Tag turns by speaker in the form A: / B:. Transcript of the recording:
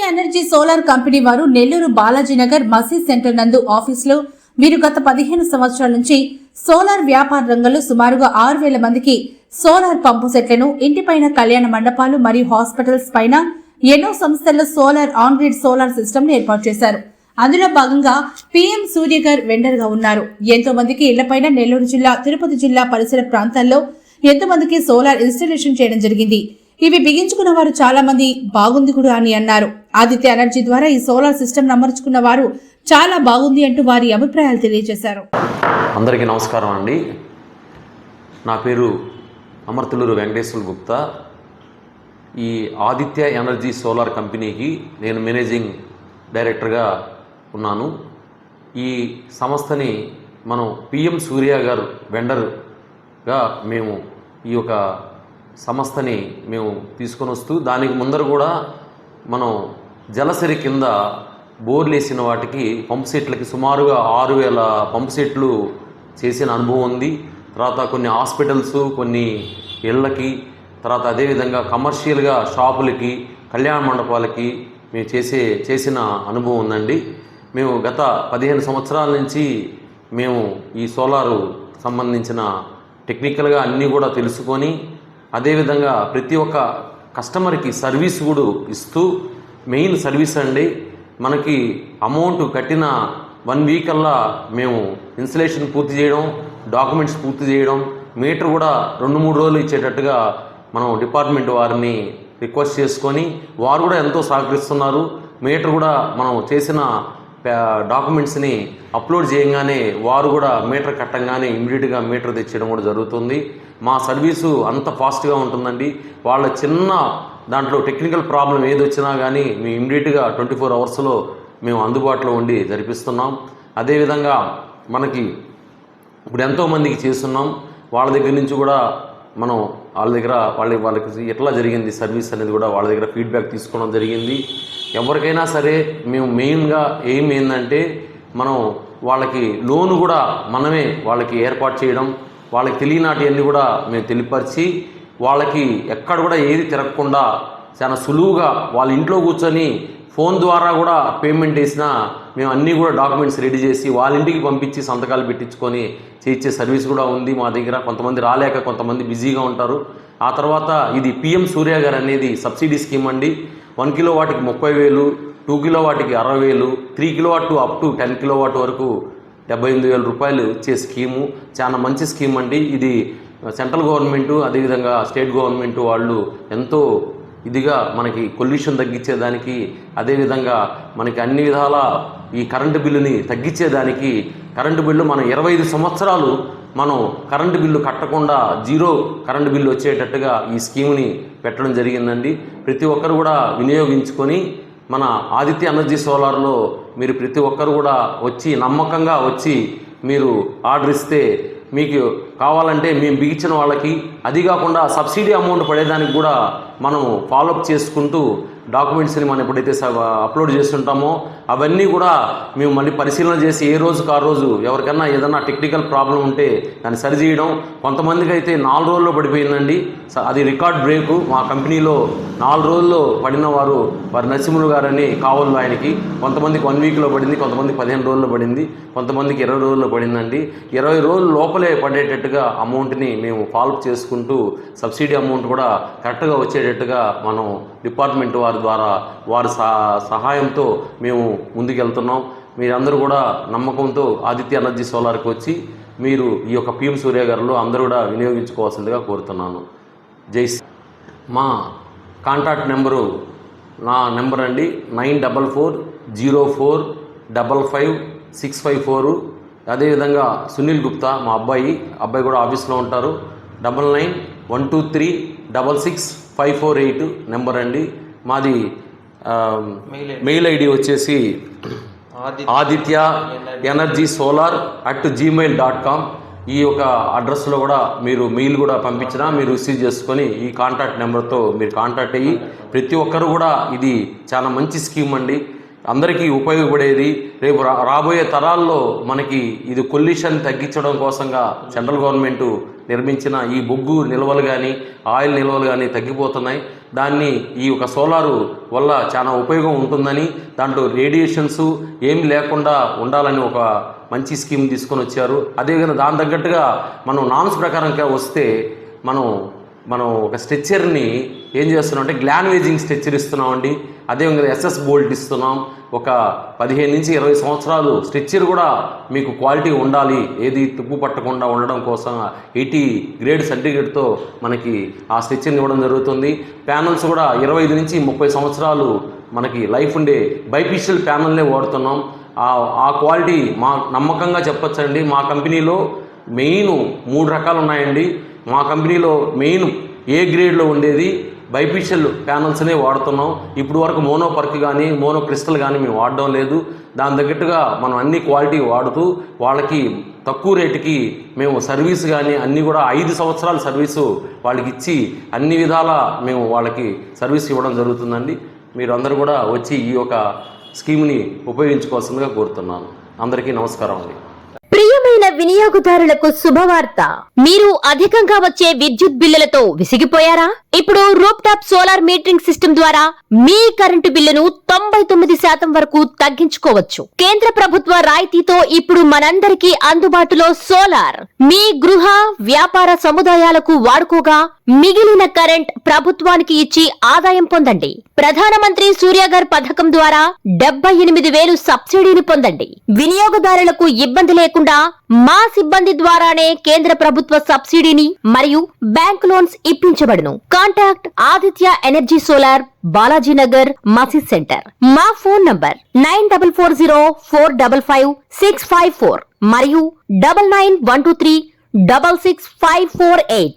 A: Aditya energy solar company వారు నెల్లూరు బాలాజీనగర్ మసీద్ centre నందు ఆఫీసులో వీరు గత 15 సంవత్సరాల నుంచి సోలార్ వ్యాపార రంగంలో సుమారుగా 6,000 మందికి సోలార్ పంపు సెట్లను ఇంటిపైన కళ్యాణ మండపాలు మరియు హాస్పిటల్స్ పైన ఎన్నో సంస్థల్లో solar on grid solar system ను ఏర్పాటు చేశారు. అందులో భాగంగా పీఎం సూర్య గారు వెండర్ గా ఉన్నారు. ఎంతో మందికి ఇళ్లపైన నెల్లూరు జిల్లా, తిరుపతి జిల్లా పరిసర ప్రాంతాల్లో ఎంతో మందికి సోలార్ ఇన్స్టాలేషన్ చేయడం జరిగింది. ఇవి బిగించుకున్న వారు చాలా మంది బాగుంది కూడా అని అన్నారు. ఆదిత్య ఎనర్జీ ద్వారా ఈ సోలార్ సిస్టమ్ అమర్చుకున్న వారు చాలా బాగుంది అంటూ వారి అభిప్రాయాలు తెలియజేశారు.
B: అందరికీ నమస్కారం అండి. నా పేరు అమర్తులూరు వెంకటేశ్వర గుప్తా. ఈ ఆదిత్య ఎనర్జీ సోలార్ కంపెనీకి నేను మేనేజింగ్ డైరెక్టర్గా ఉన్నాను. ఈ సంస్థని మనం పిఎం సూర్య గారు వెండర్గా మేము ఈ యొక్క సంస్థని మేము తీసుకొని వస్తూ, దానికి ముందర కూడా మనం జలసరి కింద బోర్లు వేసిన వాటికి పంపు సెట్లకి సుమారుగా 6,000 పంపు సెట్లు చేసిన అనుభవం ఉంది. తర్వాత కొన్ని హాస్పిటల్స్, కొన్ని ఇళ్ళకి, తర్వాత అదేవిధంగా కమర్షియల్గా షాపులకి, కళ్యాణ మండపాలకి మేము చేసిన అనుభవం ఉందండి. మేము గత 15 సంవత్సరాల నుంచి మేము ఈ సోలారు సంబంధించిన టెక్నికల్గా అన్నీ కూడా తెలుసుకొని, అదేవిధంగా ప్రతి ఒక్క కస్టమర్కి సర్వీస్ కూడా ఇస్తూ, మెయిన్ సర్వీస్ అండి, మనకి అమౌంట్ కట్టిన 1 వీక్ అల్లా మేము ఇన్స్టలేషన్ పూర్తి చేయడం, డాక్యుమెంట్స్ పూర్తి చేయడం, మీటర్ కూడా 2-3 రోజులు ఇచ్చేటట్టుగా మనం డిపార్ట్మెంట్ వారిని రిక్వెస్ట్ చేసుకొని, వారు కూడా ఎంతో సహకరిస్తున్నారు. మీటర్ కూడా మనం చేసిన డాక్యుమెంట్స్ని అప్లోడ్ చేయగానే వారు కూడా మీటర్ కట్టంగానే ఇమ్మీడియట్గా మీటర్ తెచ్చేయడం కూడా జరుగుతుంది. మా సర్వీసు అంత ఫాస్ట్గా ఉంటుందండి. వాళ్ళ చిన్న దాంట్లో టెక్నికల్ ప్రాబ్లం ఏది వచ్చినా కానీ మేము ఇమ్మీడియట్గా 24 అవర్స్లో మేము అందుబాటులో ఉండి జరిపిస్తున్నాం. అదేవిధంగా మనకి ఇప్పుడు ఎంతోమందికి చేస్తున్నాం. వాళ్ళ దగ్గర నుంచి కూడా మనం వాళ్ళకి ఎట్లా జరిగింది సర్వీస్ అనేది కూడా వాళ్ళ దగ్గర ఫీడ్బ్యాక్ తీసుకోవడం జరిగింది. ఎవరికైనా సరే మేము మెయిన్గా ఏంటంటే, మనం వాళ్ళకి లోను కూడా మనమే వాళ్ళకి ఏర్పాటు చేయడం, వాళ్ళకి తెలియనాటివన్నీ కూడా మేము తెలియపరిచి, వాళ్ళకి ఎక్కడ కూడా ఏది తిరగకుండా చాలా సులువుగా వాళ్ళ ఇంట్లో కూర్చొని ఫోన్ ద్వారా కూడా పేమెంట్ వేసినా మేము అన్నీ కూడా డాక్యుమెంట్స్ రెడీ చేసి వాళ్ళ ఇంటికి పంపించి సంతకాలు పెట్టించుకొని చేయించే సర్వీస్ కూడా ఉంది మా దగ్గర. కొంతమంది రాలేక కొంతమంది బిజీగా ఉంటారు. ఆ తర్వాత ఇది పిఎం సూర్య గారు అనేది సబ్సిడీ స్కీమ్ అండి. 1 కిలోవాట్కి 30,000, 2 కిలోవాట్కి 60,000, 3 కిలోవాట్ అప్ టు 10 కిలోవాట్ వరకు 78,000 రూపాయలు ఇచ్చే స్కీము. చాలా మంచి స్కీమ్ అండి. ఇది సెంట్రల్ గవర్నమెంటు, అదేవిధంగా స్టేట్ గవర్నమెంట్ వాళ్ళు ఎంతో ఇదిగా మనకి పొల్యూషన్ తగ్గించేదానికి, అదేవిధంగా మనకి అన్ని విధాల ఈ కరెంటు బిల్లుని తగ్గించేదానికి, కరెంటు బిల్లు మనం 25 సంవత్సరాలు మనం కరెంటు బిల్లు కట్టకుండా జీరో కరెంటు బిల్లు వచ్చేటట్టుగా ఈ స్కీమ్ని పెట్టడం జరిగిందండి. ప్రతి ఒక్కరు కూడా వినియోగించుకొని మన ఆదిత్య ఎనర్జీ సోలార్లో మీరు ప్రతి ఒక్కరు కూడా వచ్చి నమ్మకంగా వచ్చి మీరు ఆర్డర్ ఇస్తే, మీకు కావాలంటే మేము బిగించిన వాళ్ళకి అది కాకుండా సబ్సిడీ అమౌంట్ పడేదానికి కూడా మనం ఫాలోఅప్ చేసుకుంటూ డాక్యుమెంట్స్ని మనం ఎప్పుడైతే అప్లోడ్ చేస్తుంటామో అవన్నీ కూడా మేము మళ్ళీ పరిశీలన చేసి ఏ రోజుకు ఆ రోజు ఎవరికన్నా ఏదన్నా టెక్నికల్ ప్రాబ్లం ఉంటే దాన్ని సరిచేయడం. కొంతమందికి అయితే 4 రోజుల్లో పడిపోయిందండి. అది రికార్డ్ బ్రేకు. మా కంపెనీలో 4 రోజుల్లో పడిన వారి నరసింహులు గారని కావాలి ఆయనకి. కొంతమందికి 1 వీక్లో పడింది, కొంతమందికి 15 రోజుల్లో పడింది, కొంతమందికి 20 రోజుల్లో పడిందండి. 20 రోజుల లోపలే పడేటట్టుగా అమౌంట్ని మేము ఫాలోఅప్ చేసుకుంటూ సబ్సిడీ అమౌంట్ కూడా కరెక్ట్గా వచ్చేటట్టుగా మనం డిపార్ట్మెంట్ వారి ద్వారా వారి సహాయంతో మేము ముందుకెళ్తున్నాం. మీరందరూ కూడా నమ్మకంతో ఆదిత్య ఎనర్జీ సోలార్కి వచ్చి మీరు ఈ యొక్క పిఎం సూర్య గారిలో అందరూ కూడా వినియోగించుకోవాల్సిందిగా కోరుతున్నాను. జై శ్రీ. మా కాంటాక్ట్ నెంబరు నా నెంబర్ అండి 9404555654. అదేవిధంగా సునీల్ గుప్తా మా అబ్బాయి కూడా ఆఫీస్లో ఉంటారు. 9912366548 నెంబర్ అండి. మాది మెయిల్ ఐడి వచ్చేసి ఆదిత్య ఎనర్జీ సోలార్ @gmail.com. ఈ యొక్క అడ్రస్లో కూడా మీరు మెయిల్ కూడా పంపించినా మీరు రిసీవ్ చేసుకొని ఈ కాంటాక్ట్ నెంబర్తో మీరు కాంటాక్ట్ అయ్యి ప్రతి ఒక్కరు కూడా ఇది చాలా మంచి స్కీమ్ అండి. అందరికీ ఉపయోగపడేది. రేపు రాబోయే తరాల్లో మనకి ఇది పొల్యూషన్ తగ్గించడం కోసంగా సెంట్రల్ గవర్నమెంట్ నిర్మించిన ఈ బొగ్గు నిల్వలు కానీ ఆయిల్ నిల్వలు కానీ తగ్గిపోతున్నాయి. దాన్ని ఈ యొక్క సోలారు వల్ల చాలా ఉపయోగం ఉంటుందని, దాంట్లో రేడియేషన్స్ ఏమి లేకుండా ఉండాలని ఒక మంచి స్కీమ్ తీసుకొని వచ్చారు. అదేవిధంగా దాని తగ్గట్టుగా మనం నామ్స్ ప్రకారంగా వస్తే మనం ఒక స్ట్రెచ్చర్ని ఏం చేస్తున్నాం అంటే గ్లాన్వేజింగ్ స్ట్రెచ్చర్ ఇస్తున్నామండి. అదేవిధంగా ఎస్ఎస్ బోల్ట్ ఇస్తున్నాం. ఒక 15 నుంచి 20 సంవత్సరాలు స్ట్రెచ్చర్ కూడా మీకు క్వాలిటీ ఉండాలి, ఏది తుప్పు పట్టకుండా ఉండడం కోసం 80 గ్రేడ్ సర్టిఫికేట్తో మనకి ఆ స్ట్రెచ్చర్ని ఇవ్వడం జరుగుతుంది. ప్యానల్స్ కూడా 25 నుంచి 30 సంవత్సరాలు మనకి లైఫ్ ఉండే బైఫిషియల్ ప్యానల్నే వాడుతున్నాం. ఆ క్వాలిటీ మా నమ్మకంగా చెప్పొచ్చండి. మా కంపెనీలో మెయిన్ 3 రకాలు ఉన్నాయండి. మా కంపెనీలో మెయిన్ ఏ గ్రేడ్లో ఉండేది బైఫిషియల్ ప్యానల్స్నే వాడుతున్నాం. ఇప్పుడు వరకు మోనో పర్క్ కానీ మోనో క్రిస్టల్ కానీ మేము వాడడం లేదు. దాని తగ్గట్టుగా మనం అన్ని క్వాలిటీ వాడుతూ వాళ్ళకి తక్కువ రేటుకి మేము సర్వీస్ కానీ అన్నీ కూడా 5 సంవత్సరాల సర్వీసు వాళ్ళకి ఇచ్చి అన్ని విధాలా మేము వాళ్ళకి సర్వీస్ ఇవ్వడం జరుగుతుందండి. మీరు అందరూ కూడా వచ్చి ఈ యొక్క స్కీమ్ని ఉపయోగించుకోవాల్సిందిగా కోరుతున్నాను. అందరికీ నమస్కారం అండి.
C: ప్రియమైన వినియోగదారులకు శుభవార్త. మీరు అధికంగా వచ్చే విద్యుత్ బిల్లులతో విసిగిపోయారా? ఇప్పుడు roof top solar metering system ద్వారా మీ కరెంటు బిల్లును 99% వరకు తగ్గించుకోవచ్చు. కేంద్ర ప్రభుత్వ రాయితీతో ఇప్పుడు మనందరికీ అందుబాటులో సోలార్ మీ గృహ వ్యాపార సముదాయాలకు వాడుకోగా మిగిలిన కరెంట్ ప్రభుత్వానికి ఇచ్చి ఆదాయం పొందండి. ప్రధానమంత్రి సూర్యఘర్ పథకం ద్వారా 78,000 సబ్సిడీని పొందండి. వినియోగదారులకు ఇబ్బంది లేకుండా మా సిబ్బంది ద్వారానే కేంద్ర ప్రభుత్వ సబ్సిడీని మరియు బ్యాంక్ లోన్స్ ఇప్పించబడును. Contact Aditya energy solar, Balajinagar, మసీద్ సెంటర్. మా ఫోన్ నంబర్ 9440455654 మరియు 9912366548.